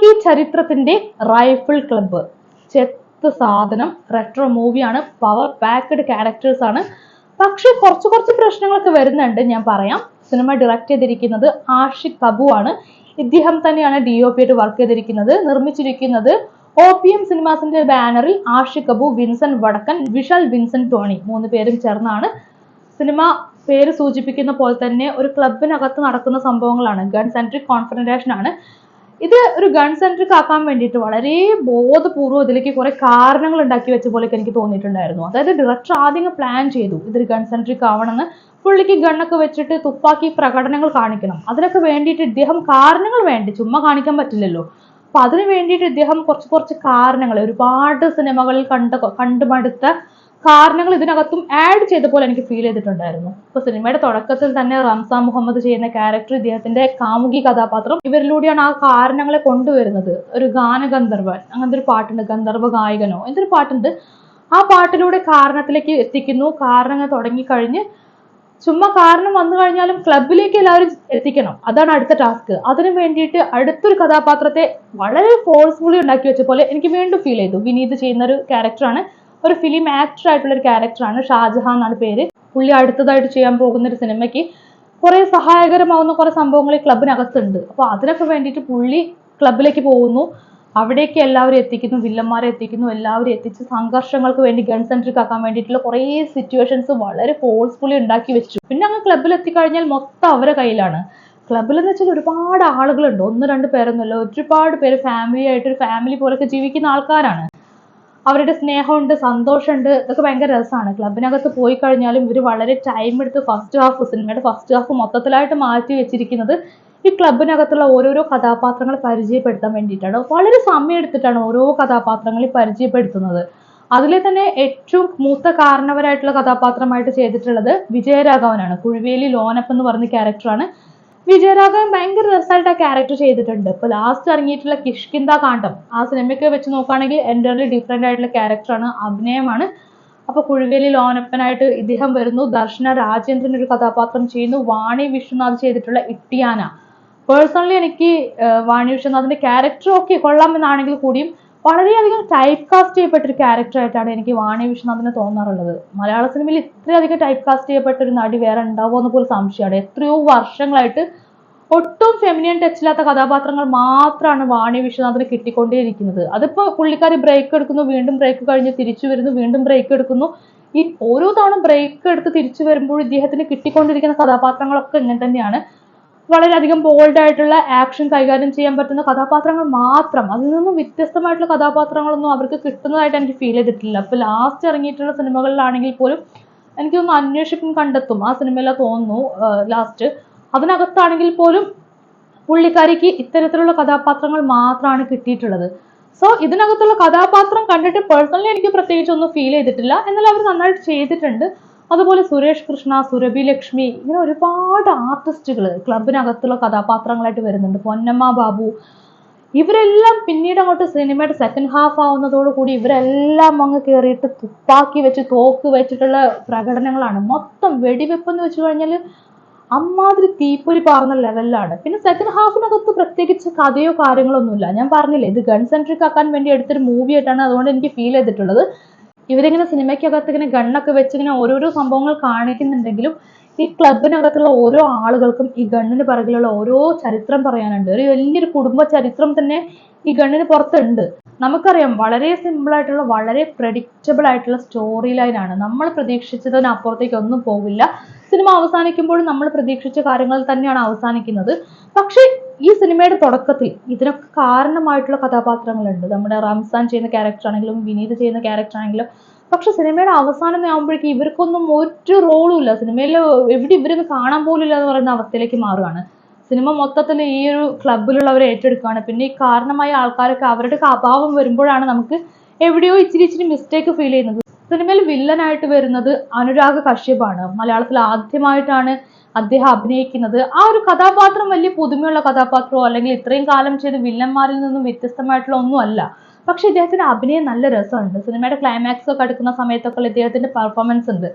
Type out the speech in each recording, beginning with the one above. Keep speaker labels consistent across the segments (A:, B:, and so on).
A: തുപ്പാക്കി ചരിത്രത്തിന്റെ rifle club. ചെത്ത് സാധനം. Retro മൂവിയാണ്. പവർ പാക്ഡ് ക്യാരക്ടേഴ്സ് ആണ്. പക്ഷെ കുറച്ച് പ്രശ്നങ്ങളൊക്കെ വരുന്നുണ്ട്. ഞാൻ പറയാം. സിനിമ ഡയറക്ട് ചെയ്തിരിക്കുന്നത് ആഷിഖ് കപൂർ ആണ്. ഇദ്ദേഹം തന്നെയാണ് DOP ആയിട്ട് വർക്ക് ചെയ്തിരിക്കുന്നത്. നിർമ്മിച്ചിരിക്കുന്നത് OPM സിനിമാസിന്റെ ബാനറിൽ ആഷിഖ് കപൂർ, വിൻസെന്റ് വടക്കൻ, വിശാൽ വിൻസെന്റ് ടോണി 3 പേരും ചേർന്നാണ്. സിനിമ പേര് സൂചിപ്പിക്കുന്ന പോലെ തന്നെ ഒരു ക്ലബിനകത്ത് നടക്കുന്ന സംഭവങ്ങളാണ്. ഗൺ സെൻട്രിക് കോൺഫ്രന്റേഷൻ ആണ്. ഇത് ഒരു ഗൺ സെൻട്രിക് ആക്കാൻ വേണ്ടിയിട്ട് വളരെ ബോധപൂർവ്വം ഇതിലേക്ക് കുറെ കാരണങ്ങൾ ഉണ്ടാക്കി വെച്ച പോലെയൊക്കെ എനിക്ക് തോന്നിയിട്ടുണ്ടായിരുന്നു. അതായത് ഡയറക്ടർ ആദ്യം പ്ലാൻ ചെയ്തു ഇതൊരു ഗൺ സെൻട്രിക് ആവണമെന്ന്. പുള്ളിക്ക് ഗണ്ണൊക്കെ വെച്ചിട്ട് തുപ്പാക്കി പ്രകടനങ്ങൾ കാണിക്കണം. അതിനൊക്കെ വേണ്ടിയിട്ട് ഇദ്ദേഹം കാരണങ്ങൾ വേണ്ടി ചുമ്മാ കാണിക്കാൻ പറ്റില്ലല്ലോ. അപ്പൊ അതിന് വേണ്ടിയിട്ട് ഇദ്ദേഹം കുറച്ച് കാരണങ്ങൾ, ഒരുപാട് സിനിമകളിൽ കണ്ടുമടുത്ത കാരണങ്ങൾ ഇതിനകത്തും ആഡ് ചെയ്ത പോലെ എനിക്ക് ഫീൽ ചെയ്തിട്ടുണ്ടായിരുന്നു. ഇപ്പൊ സിനിമയുടെ തുടക്കത്തിൽ തന്നെ റംസാൻ മുഹമ്മദ് ചെയ്യുന്ന ക്യാരക്ടർ, ഇദ്ദേഹത്തിന്റെ കാമുകി കഥാപാത്രം, ഇവരിലൂടെയാണ് ആ കാരണങ്ങളെ കൊണ്ടുവരുന്നത്. ഒരു ഗാനഗന്ധർവൻ, അങ്ങനത്തെ ഒരു പാട്ടുണ്ട്, ഗന്ധർവ ഗായകനോ എന്തൊരു പാട്ടുണ്ട്. ആ പാട്ടിലൂടെ കാരണത്തിലേക്ക് എത്തിക്കുന്നു. കാരണങ്ങൾ തുടങ്ങിക്കഴിഞ്ഞ് ചുമ്മാ കാരണം വന്നു കഴിഞ്ഞാലും ക്ലബിലേക്ക് എല്ലാവരും എത്തിക്കണം. അതാണ് അടുത്ത ടാസ്ക്. അതിനു വേണ്ടിയിട്ട് അടുത്തൊരു കഥാപാത്രത്തെ വളരെ ഫോഴ്സ്ഫുള്ളി ഉണ്ടാക്കി വെച്ച പോലെ എനിക്ക് വീണ്ടും ഫീൽ ചെയ്തു. വിനീത് ചെയ്യുന്ന ഒരു ക്യാരക്ടറാണ്. ഒരു ഫിലിം ആക്ടർ ആയിട്ടുള്ള ഒരു ക്യാരക്ടറാണ്. ഷാജഹാൻ എന്നാണ് പേര്. പുള്ളി അടുത്തതായിട്ട് ചെയ്യാൻ പോകുന്ന ഒരു സിനിമയ്ക്ക് കുറെ സഹായകരമാവുന്ന കുറെ സംഭവങ്ങൾ ഈ ക്ലബിനകത്തുണ്ട്. അപ്പൊ അതിനൊക്കെ വേണ്ടിയിട്ട് പുള്ളി ക്ലബിലേക്ക് പോകുന്നു. അവിടേക്ക് എല്ലാവരും എത്തിക്കുന്നു, വില്ലന്മാരെ എത്തിക്കുന്നു. എല്ലാവരും എത്തിച്ച് സംഘർഷങ്ങൾക്ക് വേണ്ടി ഗൺ സെൻട്രിക് ആക്കാൻ വേണ്ടിയിട്ടുള്ള കുറെ സിറ്റുവേഷൻസ് വളരെ ഫോഴ്സ്ഫുള്ളി ഉണ്ടാക്കി വെച്ചു. പിന്നെ അങ്ങ് ക്ലബിൽ എത്തിക്കഴിഞ്ഞാൽ മൊത്തം അവരുടെ കയ്യിലാണ്. ക്ലബിൽ എന്ന് വെച്ചാൽ ഒരുപാട് ആളുകളുണ്ട്. 1-2 പേരൊന്നുമല്ല, ഒരുപാട് പേര് ഫാമിലി ആയിട്ട് ഒരു ഫാമിലി പോലൊക്കെ ജീവിക്കുന്ന ആൾക്കാരാണ്. അവരുടെ സ്നേഹമുണ്ട്, സന്തോഷമുണ്ട്. ഇതൊക്കെ ഭയങ്കര രസമാണ്. ക്ലബിനകത്ത് പോയി കഴിഞ്ഞാലും ഇവർ വളരെ ടൈം എടുത്ത് സിനിമയുടെ ഫസ്റ്റ് ഹാഫ് മൊത്തത്തിലായിട്ട് മാറ്റി വെച്ചിരിക്കുന്നത് ഈ ക്ലബിനകത്തുള്ള ഓരോരോ കഥാപാത്രങ്ങളെ പരിചയപ്പെടുത്താൻ വേണ്ടിയിട്ടാണ്. വളരെ സമയം എടുത്തിട്ടാണ് ഓരോ കഥാപാത്രങ്ങളെ പരിചയപ്പെടുത്തുന്നത്. അതിലെ തന്നെ ഏറ്റവും മൂത്ത കാരണവരായിട്ടുള്ള കഥാപാത്രമായിട്ട് ചെയ്തിട്ടുള്ളത് വിജയരാഘവനാണ്. കുഴുവേലി ലോനപ്പ് എന്ന് പറഞ്ഞ ക്യാരക്ടറാണ്. വിജയരാഘവൻ ഭയങ്കര രസമായിട്ട് ആ ക്യാരക്ടർ ചെയ്തിട്ടുണ്ട്. ഇപ്പൊ ലാസ്റ്റ് ഇറങ്ങിയിട്ടുള്ള കിഷ്കിന്ദ കാണ്ഡം, ആ സിനിമയ്ക്ക് വെച്ച് നോക്കുകയാണെങ്കിൽ എൻ്റർലി ഡിഫറെന്റ് ആയിട്ടുള്ള ക്യാരക്ടറാണ്, അഭിനയമാണ്. അപ്പൊ കുഴുവേലി ലോനപ്പനായിട്ട് ഇദ്ദേഹം വരുന്നു. ദർശന രാജേന്ദ്രൻ ഒരു കഥാപാത്രം ചെയ്യുന്നു. വാണി വിശ്വനാഥ് ചെയ്തിട്ടുള്ള ഇട്ടിയാന. പേഴ്സണലി എനിക്ക് വാണി വിശ്വനാഥിന്റെ ക്യാരക്ടർ ഒക്കെ കൊള്ളാമെന്നാണെങ്കിൽ കൂടിയും വളരെയധികം ടൈപ്പ് കാസ്റ്റ് ചെയ്യപ്പെട്ട ഒരു ക്യാരക്ടർ ആയിട്ടാണ് എനിക്ക് വാണി വിശ്വനാഥിനെ തോന്നാറുള്ളത്. മലയാള സിനിമയിൽ ഇത്രയധികം ടൈപ്പ് കാസ്റ്റ് ചെയ്യപ്പെട്ട ഒരു നടി വേറെ ഉണ്ടാവുമോ എന്ന് പോലും സംശയമാണ്. എത്രയോ വർഷങ്ങളായിട്ട് ഒട്ടും ഫെമിനിയൻ ടച്ചില്ലാത്ത കഥാപാത്രങ്ങൾ മാത്രമാണ് വാണി വിശ്വനാഥിന് കിട്ടിക്കൊണ്ടേയിരിക്കുന്നത്. അതിപ്പോ പുള്ളിക്കാരി ബ്രേക്ക് എടുക്കുന്നു, വീണ്ടും ബ്രേക്ക് കഴിഞ്ഞ് തിരിച്ചു വരുന്നു, വീണ്ടും ബ്രേക്ക് എടുക്കുന്നു. ഈ ഓരോ തവണ ബ്രേക്ക് എടുത്ത് തിരിച്ചു വരുമ്പോൾ ഇദ്ദേഹത്തിന് കിട്ടിക്കൊണ്ടിരിക്കുന്ന കഥാപാത്രങ്ങളൊക്കെ ഇങ്ങനെ തന്നെയാണ്. വളരെയധികം ബോൾഡ് ആയിട്ടുള്ള ആക്ഷൻ കൈകാര്യം ചെയ്യാൻ പറ്റുന്ന കഥാപാത്രങ്ങൾ മാത്രം. അതിൽ നിന്നും വ്യത്യസ്തമായിട്ടുള്ള കഥാപാത്രങ്ങളൊന്നും അവർക്ക് കിട്ടുന്നതായിട്ട് എനിക്ക് ഫീൽ ചെയ്തിട്ടില്ല. അപ്പൊ ലാസ്റ്റ് ഇറങ്ങിയിട്ടുള്ള സിനിമകളിലാണെങ്കിൽ പോലും എനിക്കൊന്ന് അന്വേഷിക്കും കണ്ടെത്തും ആ സിനിമയിലാ തോന്നുന്നു ലാസ്റ്റ്. അതിനകത്താണെങ്കിൽ പോലും പുള്ളിക്കാരിക്ക് ഇത്തരത്തിലുള്ള കഥാപാത്രങ്ങൾ മാത്രമാണ് കിട്ടിയിട്ടുള്ളത്. സോ ഇതിനകത്തുള്ള കഥാപാത്രം കണ്ടിട്ട് പേഴ്സണലി എനിക്ക് പ്രത്യേകിച്ച് ഒന്നും ഫീൽ ചെയ്തിട്ടില്ല. എന്നാൽ അവർ നന്നായിട്ട് ചെയ്തിട്ടുണ്ട്. അതുപോലെ സുരേഷ് കൃഷ്ണ, സുരഭി ലക്ഷ്മി, ഇങ്ങനെ ഒരുപാട് ആർട്ടിസ്റ്റുകൾ ക്ലബിനകത്തുള്ള കഥാപാത്രങ്ങളായിട്ട് വരുന്നുണ്ട്. പൊന്നമ്മ ബാബു, ഇവരെല്ലാം പിന്നീട് അങ്ങോട്ട് സിനിമയുടെ സെക്കൻഡ് ഹാഫ് ആവുന്നതോടുകൂടി ഇവരെല്ലാം അങ്ങ് കയറിയിട്ട് തുപ്പാക്കി വെച്ച് തോക്ക് വെച്ചിട്ടുള്ള പ്രകടനങ്ങളാണ്. മൊത്തം വെടിവെപ്പ് എന്ന് വെച്ച് കഴിഞ്ഞാൽ അമ്മാതിരി തീപ്പൊരി പാർന്ന ലെവലിലാണ്. പിന്നെ സെക്കൻഡ് ഹാഫിനകത്ത് പ്രത്യേകിച്ച് കഥയോ കാര്യങ്ങളൊന്നുമില്ല. ഞാൻ പറഞ്ഞില്ലേ, ഇത് ഗൺ സെൻട്രിക് ആക്കാൻ വേണ്ടി എടുത്തൊരു മൂവി ആയിട്ടാണ് അതുകൊണ്ട് എനിക്ക് ഫീൽ ചെയ്തിട്ടുള്ളത്. ഇവരിങ്ങനെ സിനിമയ്ക്കകത്ത് ഇങ്ങനെ ഗണ്ണൊക്കെ വെച്ച് ഇങ്ങനെ ഓരോരോ സംഭവങ്ങൾ കാണിക്കുന്നുണ്ടെങ്കിലും ഈ ക്ലബിനകത്തുള്ള ഓരോ ആളുകൾക്കും ഈ ഗണ്ണിന് പിറകിലുള്ള ഓരോ ചരിത്രം പറയാനുണ്ട്. ഒരു വലിയൊരു കുടുംബ ചരിത്രം തന്നെ ഈ ഗണ്ണിന് പുറത്തുണ്ട്. നമുക്കറിയാം, വളരെ സിമ്പിൾ ആയിട്ടുള്ള, വളരെ പ്രെഡിക്റ്റബിൾ ആയിട്ടുള്ള സ്റ്റോറി ലൈനാണ്. നമ്മൾ പ്രതീക്ഷിച്ചതിനപ്പുറത്തേക്ക് ഒന്നും പോകില്ല. സിനിമ അവസാനിക്കുമ്പോഴും നമ്മൾ പ്രതീക്ഷിച്ച കാര്യങ്ങൾ തന്നെയാണ് അവസാനിക്കുന്നത്. പക്ഷെ ഈ സിനിമയുടെ തുടക്കത്തിൽ ഇതിനൊക്കെ കാരണമായിട്ടുള്ള കഥാപാത്രങ്ങളുണ്ട്. നമ്മുടെ റംസാൻ ചെയ്യുന്ന ക്യാരക്ടർ ആണെങ്കിലും വിനീത് ചെയ്യുന്ന ക്യാരക്ടർ ആണെങ്കിലും. പക്ഷെ സിനിമയുടെ അവസാനം ആകുമ്പോഴേക്കും ഇവർക്കൊന്നും ഒരു റോളും ഇല്ല. സിനിമയിൽ എവിടെ ഇവരൊന്നും കാണാൻ പോലും ഇല്ല എന്ന് പറയുന്ന അവസ്ഥയിലേക്ക് മാറുകയാണ്. സിനിമ മൊത്തത്തിൽ ഈ ഒരു ക്ലബിലുള്ളവരെ ഏറ്റെടുക്കുകയാണ്. പിന്നെ ഈ കാരണമായ ആൾക്കാരൊക്കെ അവരുടെ അഭാവം വരുമ്പോഴാണ് നമുക്ക് എവിടെയോ ഇച്ചിരി മിസ്റ്റേക്ക് ഫീൽ ചെയ്യുന്നത്. സിനിമയിൽ വില്ലനായിട്ട് വരുന്നത് അനുരാഗ് കശ്യപാണ്. മലയാളത്തിൽ ആദ്യമായിട്ടാണ് അദ്ദേഹം അഭിനയിക്കുന്നത്. ആ ഒരു കഥാപാത്രം വലിയ പുതുമയുള്ള കഥാപാത്രമോ അല്ലെങ്കിൽ ഇത്രയും കാലം ചെയ്ത വില്ലന്മാരിൽ നിന്നും വ്യത്യസ്തമായിട്ടുള്ള ഒന്നും അല്ല. പക്ഷെ ഇദ്ദേഹത്തിന്റെ അഭിനയം നല്ല രസമുണ്ട്. സിനിമയുടെ ക്ലൈമാക്സ് ഒക്കെ അടുക്കുന്ന സമയത്തൊക്കെ ഇദ്ദേഹത്തിന്റെ പെർഫോമൻസ് ഉണ്ട്.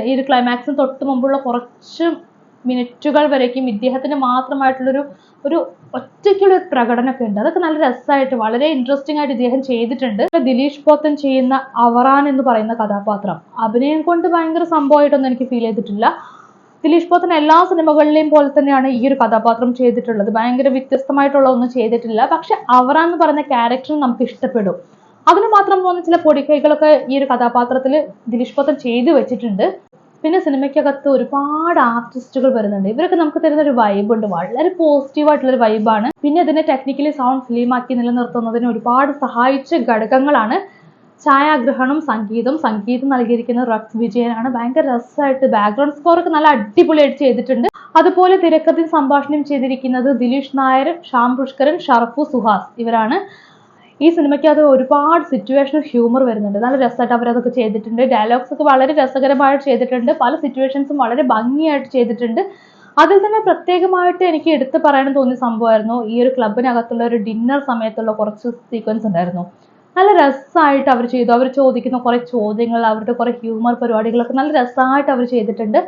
A: ഈ ഒരു ക്ലൈമാക്സിന് തൊട്ട് മുമ്പുള്ള കുറച്ച് മിനിറ്റുകൾ വരേക്കും ഇദ്ദേഹത്തിന് മാത്രമായിട്ടുള്ളൊരു ഒരു ഒറ്റയ്ക്കുള്ള ഒരു പ്രകടനമൊക്കെ ഉണ്ട്. അതൊക്കെ നല്ല രസമായിട്ട് വളരെ ഇൻട്രസ്റ്റിംഗ് ആയിട്ട് ഇദ്ദേഹം ചെയ്തിട്ടുണ്ട്. ദിലീഷ് പോത്തൻ ചെയ്യുന്ന അവറാൻ എന്ന് പറയുന്ന കഥാപാത്രം അഭിനയം കൊണ്ട് ഭയങ്കര സംഭവമായിട്ടൊന്നും എനിക്ക് ഫീൽ ചെയ്തിട്ടില്ല. ദിലീഷ് പോത്തൻ എല്ലാ സിനിമകളിലെയും പോലെ തന്നെയാണ് ഈ ഒരു കഥാപാത്രം ചെയ്തിട്ടുള്ളത്. ഭയങ്കര വ്യത്യസ്തമായിട്ടുള്ള ഒന്നും ചെയ്തിട്ടില്ല. പക്ഷെ അവറാൻ എന്ന് പറയുന്ന ക്യാരക്ടർ നമുക്ക് ഇഷ്ടപ്പെടും. അതിന് മാത്രം തോന്നുന്ന ചില പൊടിക്കൈകളൊക്കെ ഈ ഒരു കഥാപാത്രത്തിൽ ദിലീഷ് പോത്തൻ ചെയ്തു വെച്ചിട്ടുണ്ട്. പിന്നെ സിനിമയ്ക്കകത്ത് ഒരുപാട് ആർട്ടിസ്റ്റുകൾ വരുന്നുണ്ട്. ഇവരൊക്കെ നമുക്ക് തരുന്ന ഒരു വൈബ് ഉണ്ട്, വളരെ പോസിറ്റീവ് ആയിട്ടുള്ളൊരു വൈബാണ്. പിന്നെ ഇതിനെ ടെക്നിക്കലി സൗണ്ട് ഫിലിമാക്കി നിലനിർത്തുന്നതിന് ഒരുപാട് സഹായിച്ച ഘടകങ്ങളാണ് ഛായാഗ്രഹണം, സംഗീതം നൽകിയിരിക്കുന്നത് റക്സ് വിജയനാണ്. ഭയങ്കര രസമായിട്ട് ബാക്ക്ഗ്രൗണ്ട് സ്കോർ ഒക്കെ നല്ല അടിപൊളിയായിട്ട് ചെയ്തിട്ടുണ്ട്. അതുപോലെ തിരക്കഥയും സംഭാഷണം ചെയ്തിരിക്കുന്നത് ദിലീഷ് നായർ, ശ്യാം പുഷ്കരൻ, ഷറഫു, സുഹാസ് ഇവരാണ്. ഈ സിനിമയ്ക്ക് അത് ഒരുപാട് സിറ്റുവേഷണൽ ഹ്യൂമർ വരുന്നുണ്ട്. നല്ല രസമായിട്ട് അവരതൊക്കെ ചെയ്തിട്ടുണ്ട്. ഡയലോഗ്സ് ഒക്കെ വളരെ രസകരമായിട്ട് ചെയ്തിട്ടുണ്ട്. പല സിറ്റുവേഷൻസും വളരെ ഭംഗിയായിട്ട് ചെയ്തിട്ടുണ്ട്. അതിൽ തന്നെ പ്രത്യേകമായിട്ട് എനിക്ക് എടുത്തു പറയാൻ തോന്നിയ സംഭവമായിരുന്നു ഈ ഒരു ക്ലബിനകത്തുള്ള ഒരു ഡിന്നർ സമയത്തുള്ള കുറച്ച് സീക്വൻസ് ഉണ്ടായിരുന്നു. നല്ല രസമായിട്ട് അവർ ചെയ്തു. അവർ ചോദിക്കുന്ന കുറെ ചോദ്യങ്ങൾ, അവരുടെ കുറെ ഹ്യൂമർ പരിപാടികളൊക്കെ നല്ല രസമായിട്ട് അവർ ചെയ്തിട്ടുണ്ട്.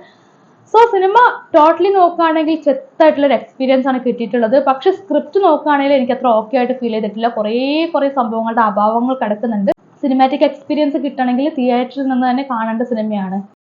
A: സോ സിനിമ ടോട്ടലി നോക്കുകയാണെങ്കിൽ ചെത്തായിട്ടുള്ളൊരു എക്സ്പീരിയൻസ് ആണ് കിട്ടിയിട്ടുള്ളത്. പക്ഷെ സ്ക്രിപ്റ്റ് നോക്കുകയാണെങ്കിൽ എനിക്ക് അത്ര ഓക്കെ ആയിട്ട് ഫീൽ ചെയ്തിട്ടില്ല. കുറേ സംഭവങ്ങളുടെ അഭാവങ്ങൾ കിടക്കുന്നുണ്ട്. സിനിമാറ്റിക് എക്സ്പീരിയൻസ് കിട്ടണമെങ്കിൽ തിയേറ്ററിൽ നിന്ന് തന്നെ കാണേണ്ട സിനിമയാണ്.